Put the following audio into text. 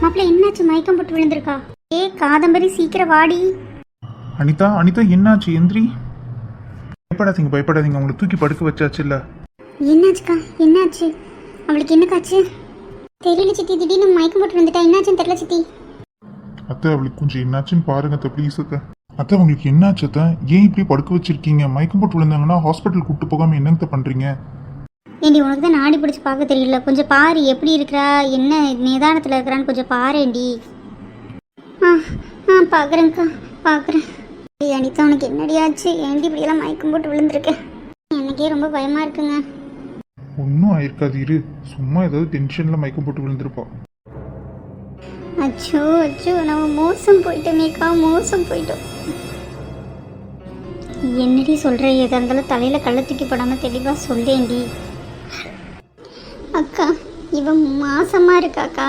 மாப்பிள்ள என்னாச்சு? மயக்கம் போட்டு விழுந்திருக்கா? ஏ காதம்பரி, சீக்கிரம் வாடி. அனிதா அனிதா என்னாச்சு? எந்திரி. பயப்படாதீங்க பயப்படாதீங்க, உங்களை தூக்கி படுக்க வச்சாச்சு இல்ல. என்னாச்சுக்கா? என்னாச்சு? அவளுக்கு என்னக்காச்சு? தெரியல சித்தி, திடீர்னு மயக்கம் போட்டு விழுந்துட்டா. என்னாச்சுன்னு தெரியல சித்தி. அத்தை அவளுக்கு கொஞ்சம் என்னாச்சுன்னு பாருங்க அத்தை, ப்ளீஸ் அத்தை. அத்தை உங்களுக்கு என்னாச்சு அத்தை? ஏன் இப்படி படுக்க வச்சிருக்கீங்க? மயக்கம் போட்டு விழுந்தாங்கன்னா ஹாஸ்பிட்டல் கூப்பிட்டு போகாம என்னங்க பண்றீங்க? ஏண்டி, உனக்கு தான் நாடி பிடிச்சி பார்க்க தெரியல. கொஞ்சம் பாரு எப்படி இருக்கிறா, என்ன நிதானத்தில் இருக்கிறான்னு கொஞ்சம் பாருண்டி. ஆ ஆ பார்க்குறேங்க்கா, பார்க்குறேன். அனிதா, உனக்கு என்னடியாச்சு? ஏண்டி இப்படியெல்லாம் மயக்கம் போட்டு விழுந்திருக்கேன்? எனக்கே ரொம்ப பயமாக இருக்குங்க. ஒன்றும் ஆயிருக்காது, இரு. சும்மா ஏதாவது டென்ஷன்ல மயக்கம் போட்டு விழுந்திருப்பா. அச்சோ அச்சோ, நம்ம மோசம் போயிட்டோமேக்கா, மோசம் போயிட்டோம். என்னடி சொல்கிற? எதாக இருந்தாலும் தலையில் கள்ள தூக்கி போடாமல் தெளிவாக சொல்லேண்டி. அக்கா, இவன் மாசமாக இருக்காக்கா.